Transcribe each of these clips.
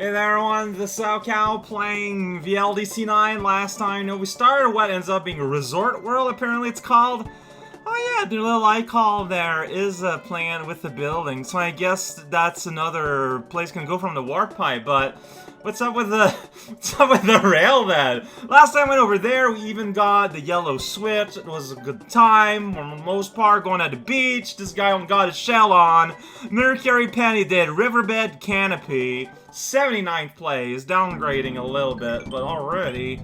Hey there everyone, this is Cow playing vldc9. Last time, we started what ends up being a resort world, apparently it's called. Oh yeah, the little icon there is playing with the building, so I guess that's another place can go from the warp pipe, but what's up with the rail then? Last time I went over there, we even got the yellow switch. It was a good time, for the most part, going at the beach. This guy got his shell on. Mercury Penny did Riverbed Canopy. 79th place, downgrading a little bit, but already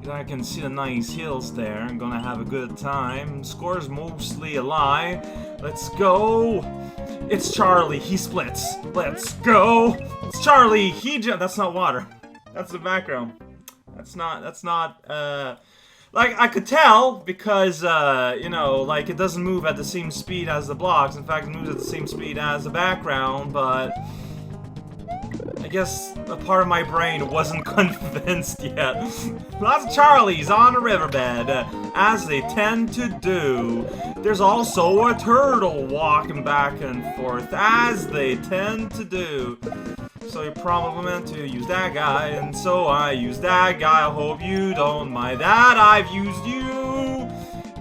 I can see the nice hills there. I'm gonna have a good time. Score's mostly a lie. Let's go. It's Charlie. He splits. Let's go. It's Charlie. That's not water. That's the background. That's not, like, I could tell because, you know, like, it doesn't move at the same speed as the blocks. In fact, it moves at the same speed as the background, but I guess a part of my brain wasn't convinced yet. Lots of Charlies on the riverbed, as they tend to do. There's also a turtle walking back and forth, as they tend to do. So you're probably meant to use that guy, and so I use that guy. I hope you don't mind that I've used you.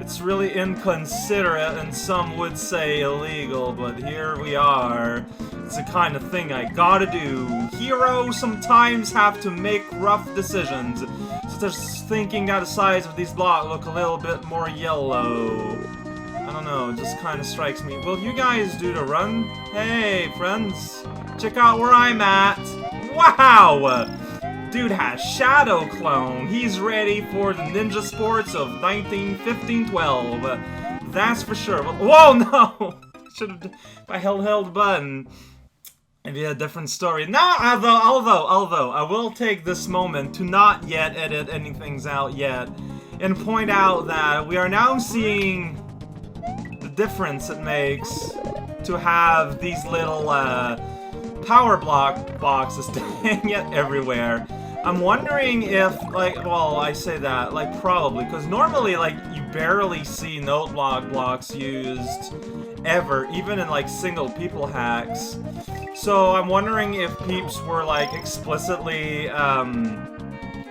It's really inconsiderate, and some would say illegal, but here we are. It's the kind of thing I gotta do. Heroes sometimes have to make rough decisions, such as thinking that the sides of these blocks look a little bit more yellow. I don't know, it just kind of strikes me. Will you guys do the run? Hey, friends, check out where I'm at. Wow! Dude has Shadow Clone. He's ready for the ninja sports of 1915-12. That's for sure. Whoa, no! Should have. If I held the button, it'd be a different story. No, although I will take this moment to not yet edit anything out yet, and point out that we are now seeing the difference it makes to have these little power block boxes dang it everywhere. I'm wondering if, like, well, I say that, like, probably, because normally, like, you barely see note block blocks used ever, even in, like, single people hacks. So I'm wondering if peeps were, like, explicitly,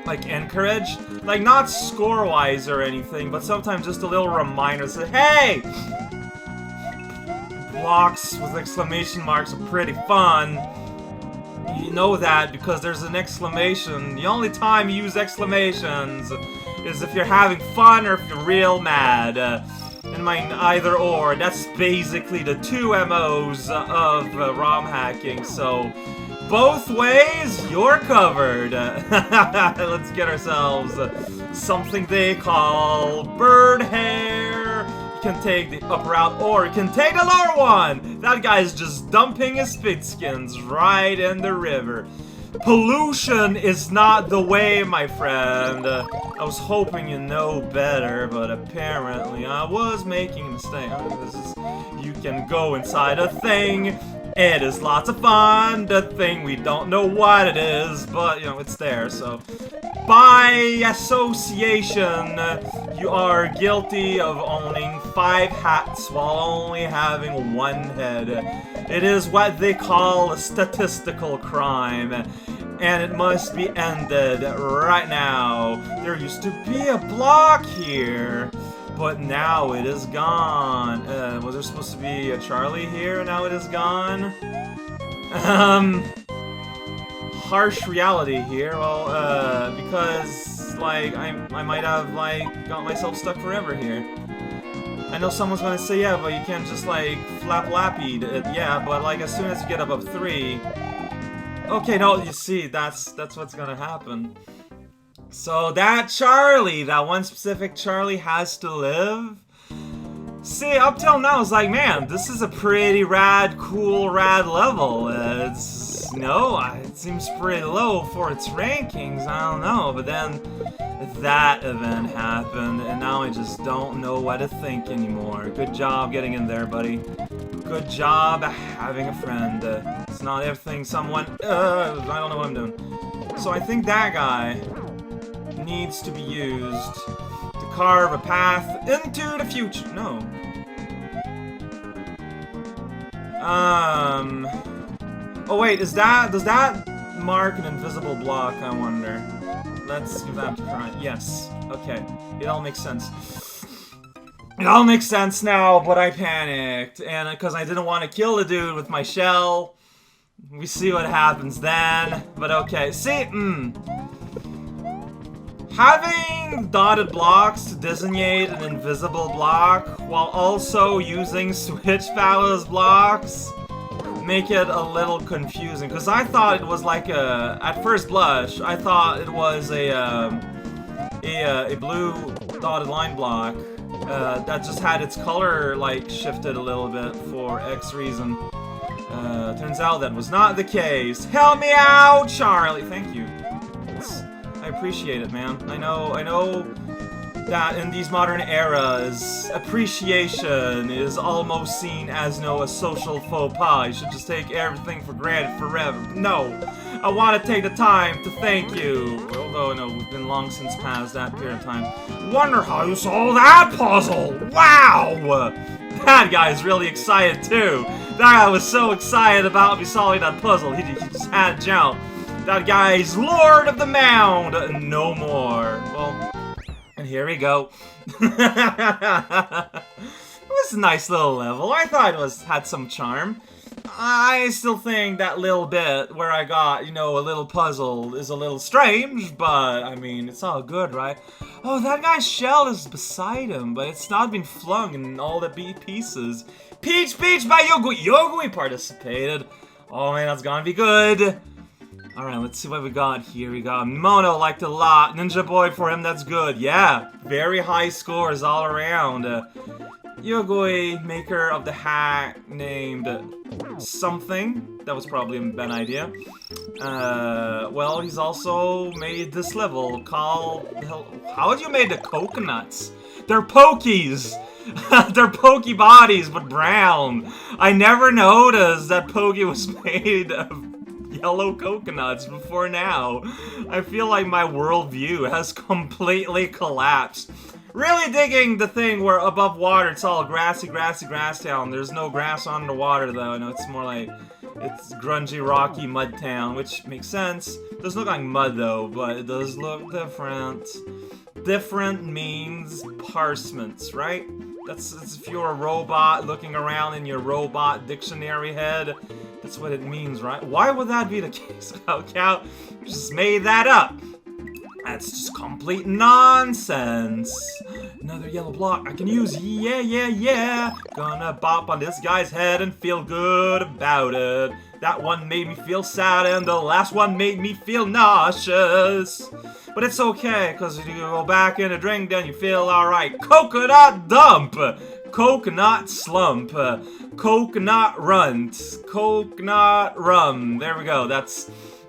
like, encouraged. Like, not score-wise or anything, but sometimes just a little reminder that, hey! Blocks with exclamation marks are pretty fun. You know that because there's an exclamation. The only time you use exclamations is if you're having fun or if you're real mad. And mine either or. That's basically the two MOs of ROM hacking. So both ways, you're covered. Let's get ourselves something they call bird hair. You can take the upper route, or you can take the lower one! That guy's just dumping his spit skins right in the river. Pollution is not the way, my friend. I was hoping you know better, but apparently I was making a mistake. You can go inside a thing. It is lots of fun. The thing, we don't know what it is, but, you know, it's there, so. By association, you are guilty of owning 5 hats while only having 1 head. It is what they call a statistical crime, and it must be ended right now. There used to be a block here, but now it is gone. Was there supposed to be a Charlie here? Now it is gone. Harsh reality here. Well, because, like, I might have, like, got myself stuck forever here. I know someone's gonna say, yeah, but you can't just, like, flap-lappy it. Yeah, but, like, as soon as you get above 3... Okay, no, you see, that's what's gonna happen. So that Charlie, that one specific Charlie has to live. See, up till now, it's like, man, this is a pretty rad, cool, rad level. It's, you know, it seems pretty low for its rankings, I don't know, but then that event happened, and now I just don't know what to think anymore. Good job getting in there, buddy. Good job having a friend. It's not everything someone, I don't know what I'm doing. So I think that guy needs to be used to carve a path into the future. No. Oh wait, does that mark an invisible block, I wonder? Let's give that a try. Yes. Okay. It all makes sense. It all makes sense now, but I panicked. And because I didn't want to kill the dude with my shell. We see what happens then. But okay. See? Having dotted blocks to designate an invisible block while also using switch palace blocks make it a little confusing, because I thought it was like at first blush, I thought it was a blue dotted line block that just had its color like shifted a little bit for X reason. Turns out that was not the case. Help me out, Charlie. Thank you. I appreciate it, man. I know that in these modern eras, appreciation is almost seen as, a social faux pas. You should just take everything for granted forever. No, I want to take the time to thank you. Although, no, we've been long since past that period of time. Wonder how you solved that puzzle! Wow! That guy's really excited, too. That guy was so excited about me solving that puzzle, he just had to jump. That guy's Lord of the Mound! No more. Well, and here we go. It was a nice little level. I thought it had some charm. I still think that little bit where I got, a little puzzle is a little strange, but, I mean, it's all good, right? Oh, that guy's shell is beside him, but it's not been flung in all the pieces. Peach by Yogui! Yogui participated! Oh man, that's gonna be good! Alright, let's see what we got here. We got Mono, liked a lot. Ninja Boy, for him, that's good. Yeah, very high scores all around. Yogui, maker of the hack named something. That was probably a bad idea. Well, he's also made this level called... How would you made the coconuts? They're pokies! They're pokey bodies, but brown. I never noticed that Pokey was made of yellow coconuts before now. I feel like my worldview has completely collapsed. Really digging the thing where above water it's all grassy grass town. There's no grass underwater though. I know it's more like it's grungy, rocky mud town, which makes sense. It doesn't look like mud though, but it does look different. Different means parsements, right? That's if you're a robot looking around in your robot dictionary head. That's what it means, right? Why would that be the case? Cow just made that up. That's just complete nonsense. Another yellow block I can use. Yeah. Gonna bop on this guy's head and feel good about it. That one made me feel sad and the last one made me feel nauseous. But it's okay, because if you go back in a drink, then you feel alright. Coconut dump! Coconut slump. Coconut runt. Coconut rum. There we go. That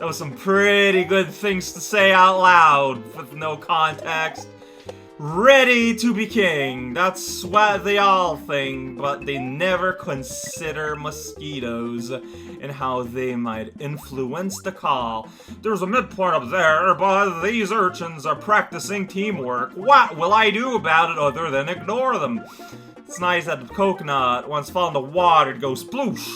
was some pretty good things to say out loud with no context. Ready to be king. That's what they all think, but they never consider mosquitoes and how they might influence the call. There's a midpoint up there, but these urchins are practicing teamwork. What will I do about it other than ignore them? It's nice that the coconut, once fall in the water, it goes sploosh.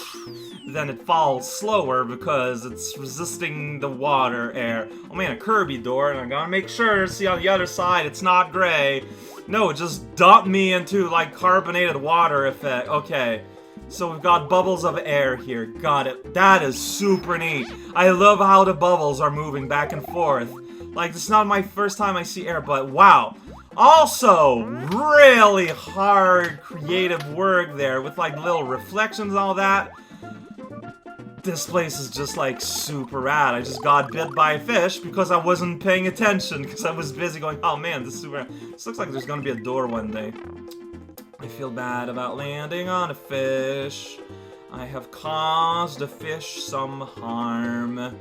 Then it falls slower because it's resisting the water air. Oh man, a Kirby door, and I gotta make sure to see on the other side it's not gray. No, it just dumped me into like carbonated water effect. Okay, so we've got bubbles of air here. Got it. That is super neat. I love how the bubbles are moving back and forth. Like, it's not my first time I see air, but wow. Also, really hard creative work there with like little reflections and all that. This place is just like super rad. I just got bit by a fish because I wasn't paying attention because I was busy going, oh man, this is super rad. This looks like there's gonna be a door one day. I feel bad about landing on a fish. I have caused a fish some harm.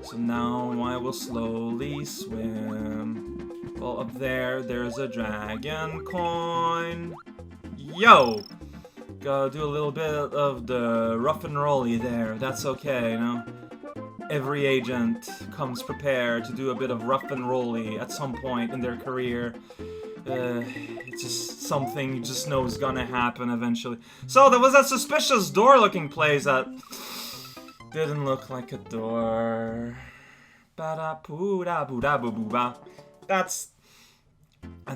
So now I will slowly swim. Well, up there's a dragon coin. Yo! Gotta do a little bit of the rough and rolly there. That's okay, you know? Every agent comes prepared to do a bit of rough and rolly at some point in their career. It's just something you just know is gonna happen eventually. So there was that suspicious door-looking place that didn't look like a door. Ba-da-poo-da-boo-da-boo-boo-ba. That's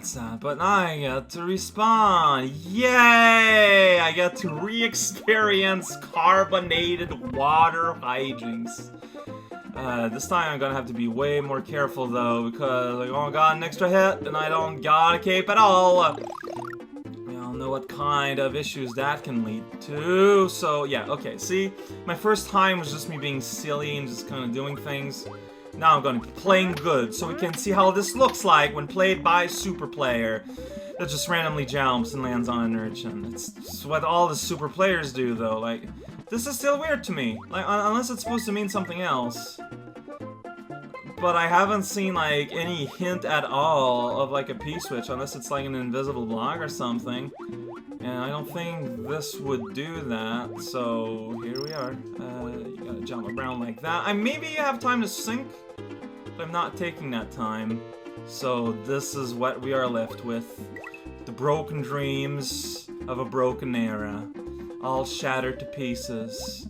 sad, but I get to respawn. Yay! I get to re-experience carbonated water hijinks. This time I'm gonna have to be way more careful though, because I don't got an extra hit and I don't got a cape at all. We all know what kind of issues that can lead to. So yeah, okay, see? My first time was just me being silly and just kind of doing things. Now I'm gonna be playing good, so we can see how this looks like when played by a super player that just randomly jumps and lands on an urchin. It's what all the super players do though, like, this is still weird to me, like, unless it's supposed to mean something else. But I haven't seen, like, any hint at all of, like, a P-switch, unless it's, like, an invisible block or something. And I don't think this would do that, so here we are. You gotta jump around like that. Maybe you have time to sync, but I'm not taking that time. So this is what we are left with. The broken dreams of a broken era. All shattered to pieces.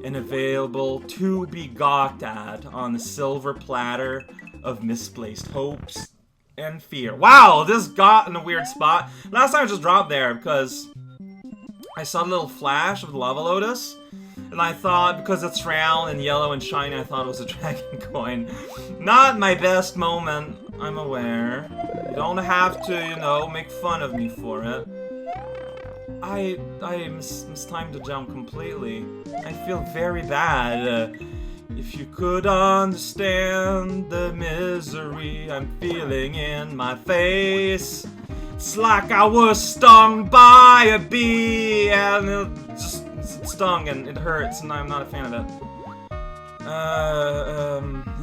And available to be gawked at on a silver platter of misplaced hopes and fear. Wow, this got in a weird spot. Last time I just dropped there because I saw a little flash of the lava lotus, and I thought, because it's round and yellow and shiny, I thought it was a dragon coin. Not my best moment, I'm aware. You don't have to, you know, make fun of me for it. I mistimed the jump completely. I feel very bad. If you could understand the misery I'm feeling in my face, it's like I was stung by a bee, and it stung and it hurts, and I'm not a fan of it.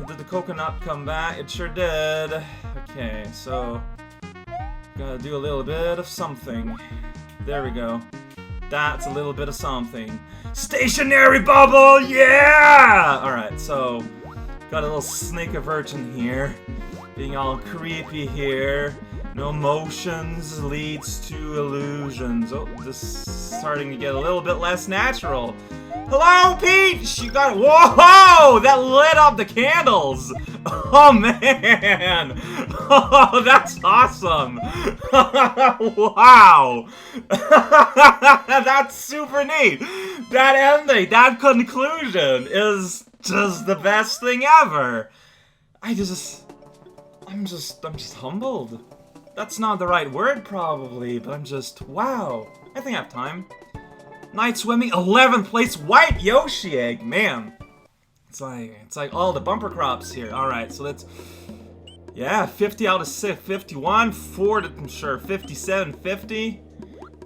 Did the coconut come back? It sure did. Okay, so gotta do a little bit of something. There we go. That's a little bit of something. Stationary bubble, yeah! Alright, so got a little snake of urchin here. Being all creepy here. No motions leads to illusions. Oh, this is starting to get a little bit less natural. Hello, Peach! You got... Whoa! That lit up the candles! Oh, man! Oh, that's awesome! Wow! That's super neat! That ending, that conclusion is just the best thing ever! I'm just humbled. That's not the right word, probably, but I'm just... Wow! I think I have time. Night swimming, 11th place, white Yoshi egg, man. It's like all the bumper crops here. All right, so let's, yeah, 50 out of 51, 57, 50.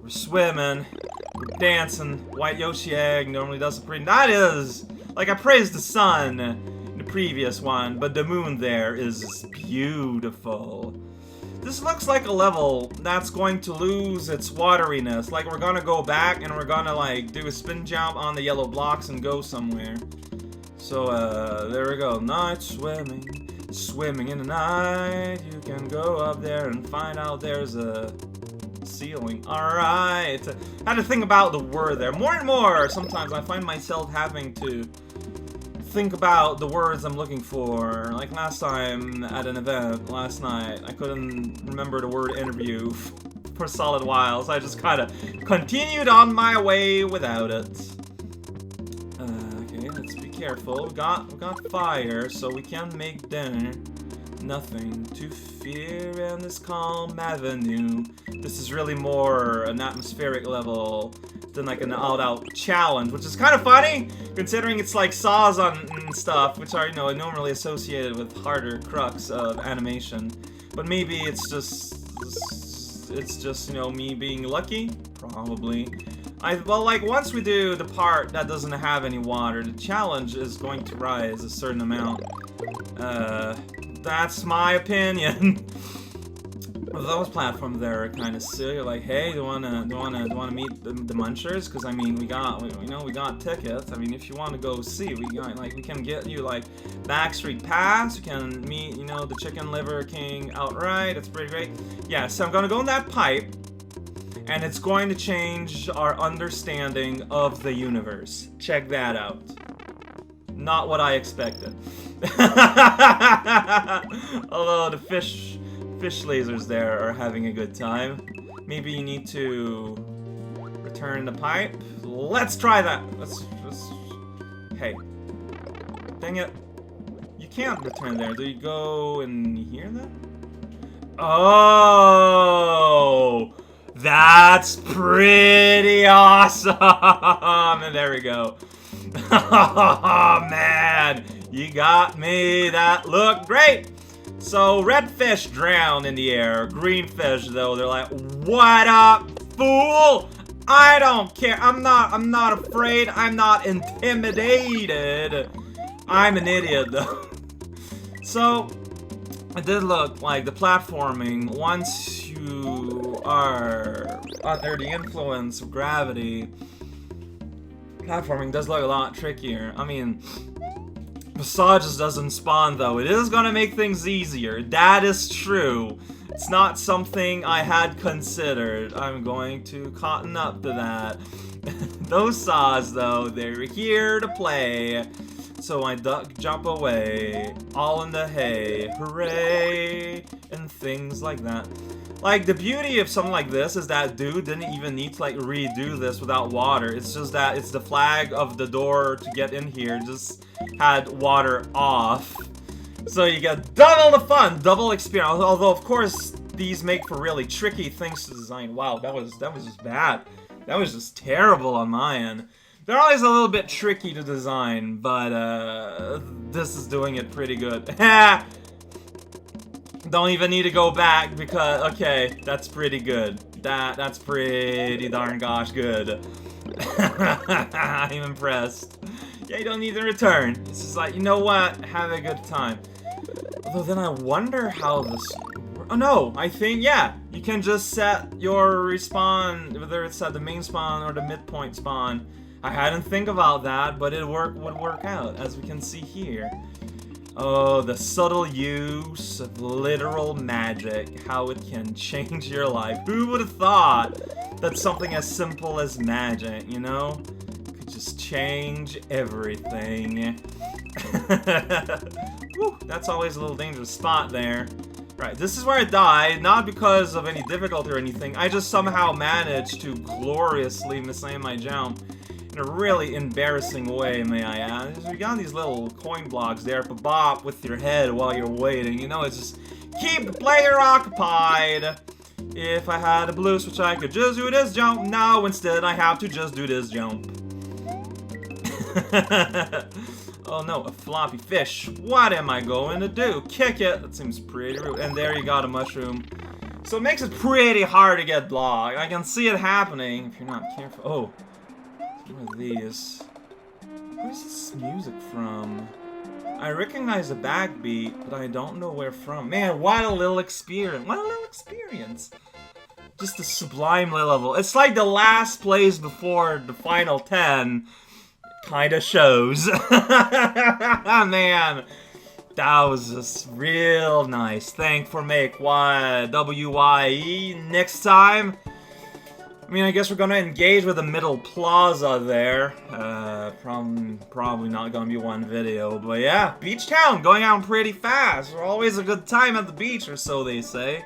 We're swimming, we're dancing. White Yoshi egg normally does it pretty. That is, like, I praised the sun in the previous one, but the moon there is beautiful. This looks like a level that's going to lose its wateriness. Like, we're gonna go back and we're gonna, like, do a spin jump on the yellow blocks and go somewhere. So, there we go. Night swimming. Swimming in the night. You can go up there and find out there's a ceiling. Alright. I had to think about the word there. More and more, sometimes I find myself having to think about the words I'm looking for. Like last time at an event last night, I couldn't remember the word interview for a solid while, so I just kind of continued on my way without it. Okay, let's be careful. We got fire, so we can make dinner. Nothing to fear in this calm avenue. This is really more an atmospheric level than like an all-out challenge, which is kind of funny, considering it's like saws and stuff, which are, you know, normally associated with harder crux of animation. But maybe it's just, you know, me being lucky? Probably. Well, like, once we do the part that doesn't have any water, the challenge is going to rise a certain amount. That's my opinion. Those platforms there are kind of silly. Like, hey, do you wanna meet the munchers? Because I mean, we got tickets. I mean, if you want to go see, we can get you like Backstreet Pass. You can meet, you know, the Chicken Liver King outright. It's pretty great. Yeah, so I'm gonna go in that pipe, and it's going to change our understanding of the universe. Check that out. Not what I expected. Although the fish lasers there are having a good time. Maybe you need to return the pipe. Let's try that. Let's hey. Dang it. You can't return there. Do you go in here then? Oh, that's pretty awesome. And there we go. Oh, man. You got me. That looked great. So, red fish drown in the air. Green fish, though, they're like, what up, fool? I don't care. I'm not afraid. I'm not intimidated. I'm an idiot, though. So, it did look like the platforming, once you are under the influence of gravity, platforming does look a lot trickier. I mean, massages doesn't spawn, though. It is gonna make things easier. That is true. It's not something I had considered. I'm going to cotton up to that. Those saws, though, they're here to play. So I duck, jump away, all in the hay, hooray, and things like that. Like, the beauty of something like this is that dude didn't even need to, like, redo this without water. It's just that it's the flag of the door to get in here just had water off. So you get double the fun, double experience. Although, of course, these make for really tricky things to design. Wow, that was just bad. That was just terrible on my end. They're always a little bit tricky to design, but this is doing it pretty good. Don't even need to go back because, okay, that's pretty good. That's pretty darn gosh good. I'm impressed. Yeah, you don't need to return. It's just like, you know what? Have a good time. Although then I wonder how this... Oh no, I think, yeah, you can just set your respawn, whether it's at the main spawn or the midpoint spawn. I hadn't think about that, but it would work out, as we can see here. Oh, the subtle use of literal magic, how it can change your life. Who would have thought that something as simple as magic, you know, could just change everything. Whew, that's always a little dangerous spot there. Right, this is where I died, not because of any difficulty or anything. I just somehow managed to gloriously misaim my jump. In a really embarrassing way, may I add. You got these little coin blocks there to bop with your head while you're waiting. You know, it's just keep the player occupied. If I had a blue switch, I could just do this jump. No, instead, I have to just do this jump. Oh no, a floppy fish. What am I going to do? Kick it. That seems pretty rude. And there you got a mushroom. So it makes it pretty hard to get blocked. I can see it happening if you're not careful. Oh. One of these. Where's this music from? I recognize the backbeat, but I don't know where from. Man, what a little experience. What a little experience. Just a sublime level. It's like the last place before the final 10 kind of shows. Man, that was just real nice. Thank for make WYE next time. I mean, I guess we're gonna engage with the middle plaza there. Probably not gonna be one video, but yeah, beach town going out pretty fast. We're always a good time at the beach, or so they say.